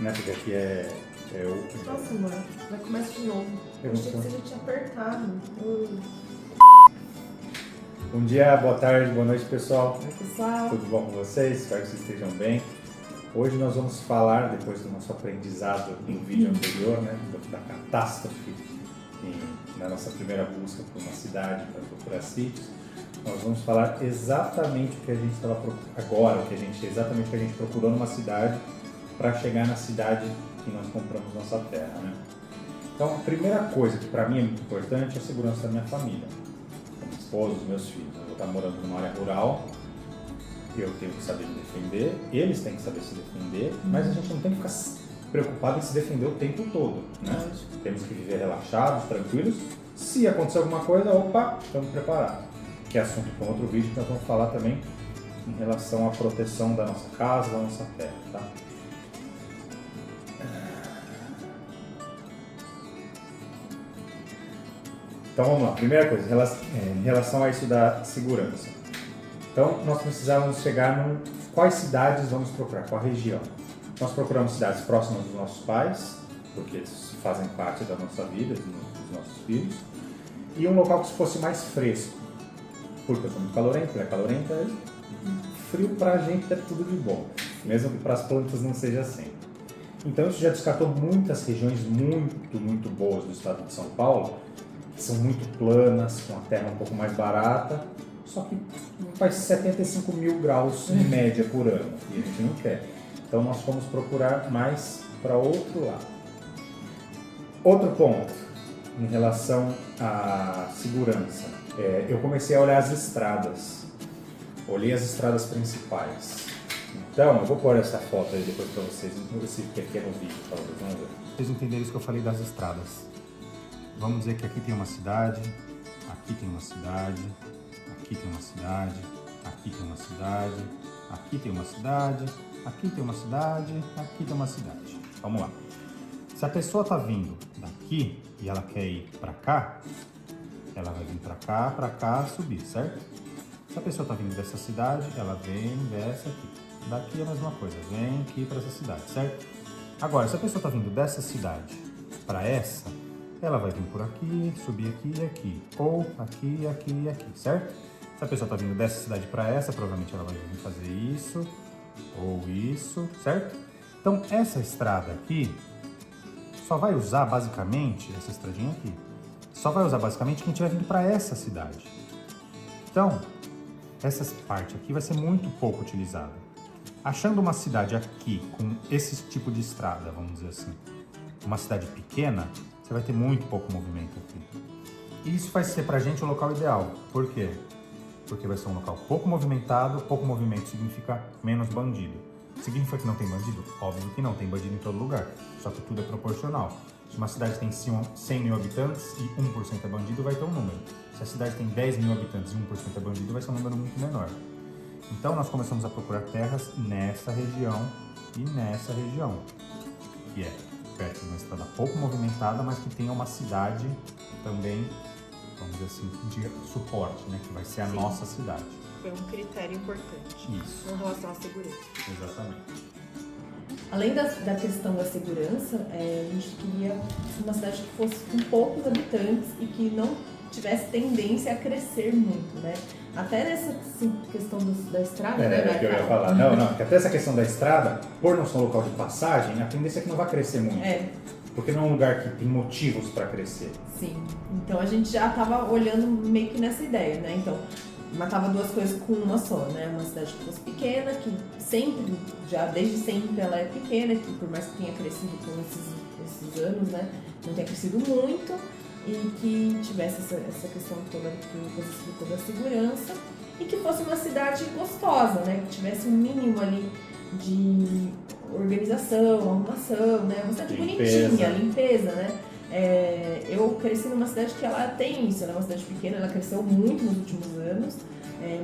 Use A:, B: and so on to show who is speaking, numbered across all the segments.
A: né? Porque aqui é o...
B: Nossa, mano, vai começar de novo. Eu achei que você já tinha apertado.
A: Bom dia, boa tarde, boa noite, pessoal.
B: Oi, pessoal.
A: Tudo bom com vocês? Espero que vocês estejam bem. Hoje nós vamos falar, depois do nosso aprendizado em vídeo anterior, né, da catástrofe na nossa primeira busca por uma cidade para procurar sítios, nós vamos falar exatamente o que a gente estava procurando agora, exatamente o que a gente procurou numa cidade para chegar na cidade que nós compramos nossa terra, né? Então, a primeira coisa que para mim é muito importante é a segurança da minha família, da minha esposa, dos meus filhos. Eu vou estar morando numa área rural, eu tenho que saber me defender, eles têm que saber se defender, mas a gente não tem que ficar preocupado em se defender o tempo todo, né? Temos que viver relaxados, tranquilos. Se acontecer alguma coisa, opa, estamos preparados. Que é assunto para outro vídeo que nós vamos falar também em relação à proteção da nossa casa, da nossa terra, tá? Então vamos lá, primeira coisa, em relação a isso da segurança. Então nós precisávamos chegar em quais cidades vamos procurar, qual região. Nós procuramos cidades próximas dos nossos pais, porque eles fazem parte da nossa vida, dos nossos filhos, e um local que fosse mais fresco, porque eu sou muito calorento, ele é calorento, frio pra gente é tudo de bom, mesmo que para as plantas não seja assim. Então isso já descartou muitas regiões muito boas do estado de São Paulo, que são muito planas, com a terra um pouco mais barata, só que faz 75 mil graus em média por ano, e a gente não quer. Então nós fomos procurar mais para outro lado. Outro ponto, em relação à segurança, eu comecei a olhar as estradas. Olhei as estradas principais. Então, eu vou pôr essa foto aí depois para vocês, esse pequeno vídeo, talvez, vamos ver. Vocês entenderem isso que eu falei das estradas. Vamos dizer que aqui tem uma cidade, aqui tem uma cidade, aqui tem uma cidade, aqui tem uma cidade, aqui tem uma cidade, aqui tem uma cidade, aqui tem uma cidade. Vamos lá. Se a pessoa está vindo daqui e ela quer ir para cá, ela vai vir para cá, subir, certo? Se a pessoa está vindo dessa cidade, ela vem, desce aqui. Daqui é a mesma coisa, vem aqui para essa cidade, certo? Agora, se a pessoa está vindo dessa cidade para essa, ela vai vir por aqui, subir aqui e aqui. Ou aqui, aqui e aqui, certo? Se a pessoa está vindo dessa cidade para essa, provavelmente ela vai vir fazer isso ou isso, certo? Então, essa estrada aqui só vai usar basicamente, essa estradinha aqui, só vai usar basicamente quem estiver vindo para essa cidade. Então, essa parte aqui vai ser muito pouco utilizada. Achando uma cidade aqui com esse tipo de estrada, vamos dizer assim, uma cidade pequena, você vai ter muito pouco movimento aqui. E isso vai ser pra gente o local ideal. Por quê? Porque vai ser um local pouco movimentado, pouco movimento significa menos bandido. Significa que não tem bandido? Óbvio que não, tem bandido em todo lugar, só que tudo é proporcional. Se uma cidade tem 100 mil habitantes e 1% é bandido, vai ter um número. Se a cidade tem 10 mil habitantes e 1% é bandido, vai ser um número muito menor. Então nós começamos a procurar terras nessa região e nessa região, que é perto de uma estrada pouco movimentada, mas que tenha uma cidade também, vamos dizer assim, de suporte, né? Que vai ser a nossa cidade.
B: Foi um critério importante.
A: Isso.
B: Em relação à segurança.
A: Exatamente.
B: Além da questão da segurança, a gente queria uma cidade que fosse com poucos habitantes e que não tivesse tendência a crescer muito, né? Até nessa questão da estrada, né?
A: Que eu ia falar. Não, porque até essa questão da estrada, por não ser um local de passagem, a tendência é que não vai crescer muito. Porque não é um lugar que tem motivos para crescer.
B: Sim. Então a gente já estava olhando meio que nessa ideia, né? Então, matava duas coisas com uma só, né? Uma cidade que fosse pequena, que sempre, já desde sempre ela é pequena, que por mais que tenha crescido com esses anos, né? Não tenha crescido muito. E que tivesse essa questão toda que você explicou da segurança e que fosse uma cidade gostosa, né? Que tivesse um mínimo ali de organização, arrumação, né? Uma cidade bonitinha, limpeza, né? Eu cresci numa cidade que ela tem isso, ela é uma cidade pequena, ela cresceu muito nos últimos anos,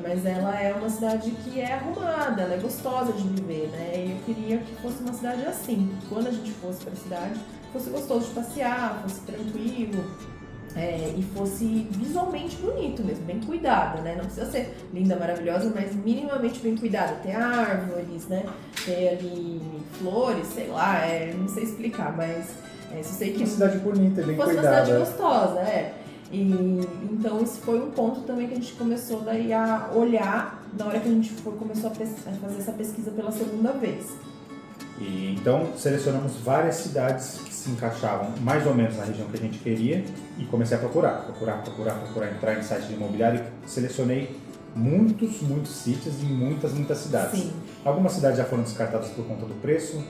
B: mas ela é uma cidade que é arrumada, ela é gostosa de viver, né? E eu queria que fosse uma cidade assim, que quando a gente fosse para a cidade, fosse gostoso de passear, fosse tranquilo, e fosse visualmente bonito mesmo, bem cuidada, né? Não precisa ser linda, maravilhosa, mas minimamente bem cuidada. Ter árvores, né? Ter ali flores, sei lá, não sei explicar, mas só sei que...
A: Uma cidade bonita, bem
B: fosse
A: cuidada.
B: Uma cidade gostosa, então isso foi um ponto também que a gente começou daí a olhar na hora que a gente começou a fazer essa pesquisa pela segunda vez.
A: E então selecionamos várias cidades que se encaixavam mais ou menos na região que a gente queria e comecei a procurar, entrar em site de imobiliário e selecionei muitos sítios em muitas cidades.
B: Sim.
A: Algumas cidades já foram descartadas por conta do preço,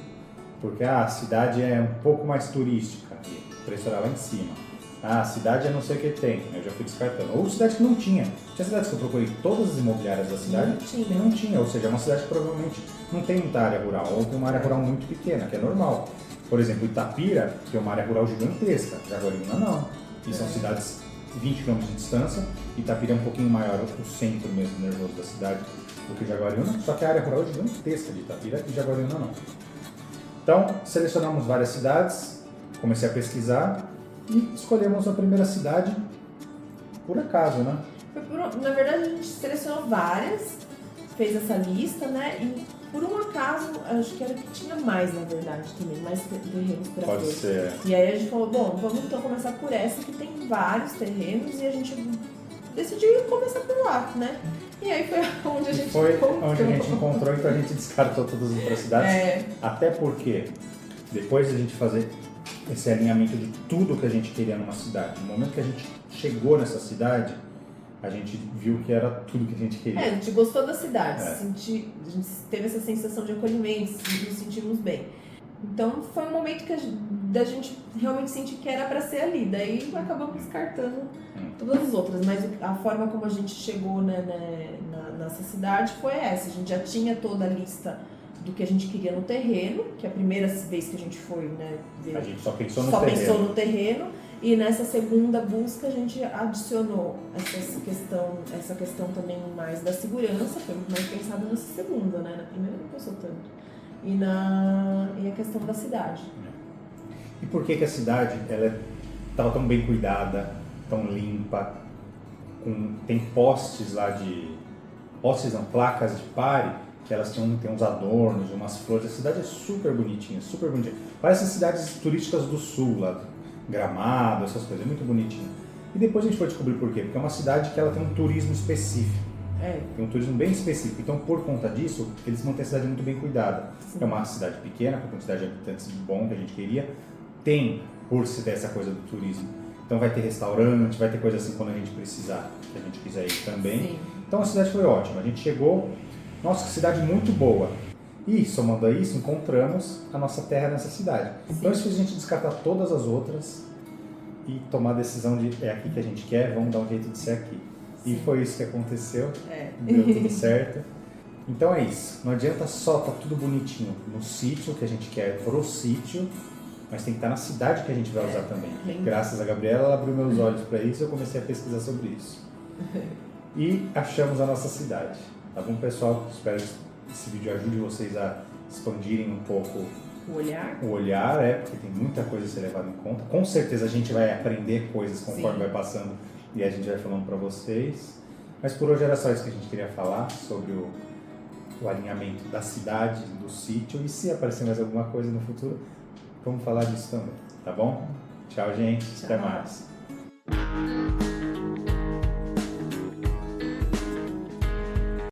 A: porque a cidade é um pouco mais turística, o preço era lá em cima. A cidade é não sei o que tem, eu já fui descartando. Ou cidade que não tinha. Tinha cidades que eu procurei todas as imobiliárias da cidade e não tinha. Ou seja, é uma cidade que provavelmente não tem muita área rural, ou tem uma área rural muito pequena, que é normal. Por exemplo, Itapira tem uma área rural gigantesca, Jaguariúna não. E são cidades 20 km de distância. Itapira é um pouquinho maior, o centro mesmo nervoso da cidade, do que Jaguariúna, só que a área rural é gigantesca de Itapira e Jaguariúna não. Então, selecionamos várias cidades, comecei a pesquisar e escolhemos a primeira cidade por acaso, né?
B: Na verdade, a gente selecionou várias, fez essa lista, né? E por um acaso, acho que era que tinha mais, na verdade, também, mais terrenos para ver.
A: Pode ser.
B: E aí a gente falou, bom, vamos então começar por essa que tem vários terrenos e a gente decidiu começar por lá, né? E aí foi onde a gente
A: encontrou, então a gente descartou todas as outras cidades. Até porque, depois de a gente fazer esse alinhamento de tudo que a gente queria numa cidade, no momento que a gente chegou nessa cidade, a gente viu que era tudo que a gente queria.
B: A gente gostou da cidade, a gente teve essa sensação de acolhimento, nos sentimos bem. Então foi um momento que da gente realmente sentir que era para ser ali, daí acabamos descartando todas as outras, mas a forma como a gente chegou nessa cidade foi essa. A gente já tinha toda a lista do que a gente queria no terreno, que a primeira vez que a gente foi, né,
A: a gente só pensou
B: no terreno, e nessa segunda busca a gente adicionou essa questão também mais da segurança, foi muito mais pensado nessa segunda, né, na primeira não pensou tanto, e a questão da cidade.
A: E por que a cidade ela estava tão bem cuidada, tão limpa, tem postes lá placas de pare, que elas têm uns adornos, umas flores. A cidade é super bonitinha, super bonitinha. Parece as cidades turísticas do sul, lá, Gramado, essas coisas, é muito bonitinho. E depois a gente foi descobrir por quê, porque é uma cidade que ela tem um turismo específico. Tem um turismo bem específico. Então, por conta disso, eles mantêm a cidade muito bem cuidada. Sim. É uma cidade pequena, com a quantidade de habitantes bom que a gente queria. Tem, por se ter essa coisa do turismo. Então vai ter restaurante, vai ter coisa assim quando a gente precisar, que a gente quiser ir também. Sim. Então a cidade foi ótima. A gente chegou, nossa, que cidade muito boa. E, somando a isso, encontramos a nossa terra nessa cidade. Sim. Então isso fez a gente descartar todas as outras e tomar a decisão de é aqui que a gente quer, vamos dar um jeito de ser aqui. Sim. E foi isso que aconteceu, deu tudo certo. Então é isso, não adianta só estar tudo bonitinho no sítio que a gente quer, pro sítio, mas tem que estar na cidade que a gente vai usar também. Graças a Gabriela, ela abriu meus olhos para isso e eu comecei a pesquisar sobre isso. E achamos a nossa cidade. Tá bom, pessoal? Espero que esse vídeo ajude vocês a expandirem um pouco o olhar, porque tem muita coisa a ser levada em conta. Com certeza a gente vai aprender coisas conforme vai passando e a gente vai falando para vocês. Mas por hoje era só isso que a gente queria falar sobre o alinhamento da cidade, do sítio. E se aparecer mais alguma coisa no futuro, vamos falar disso também, tá bom? Tchau, gente. Até mais.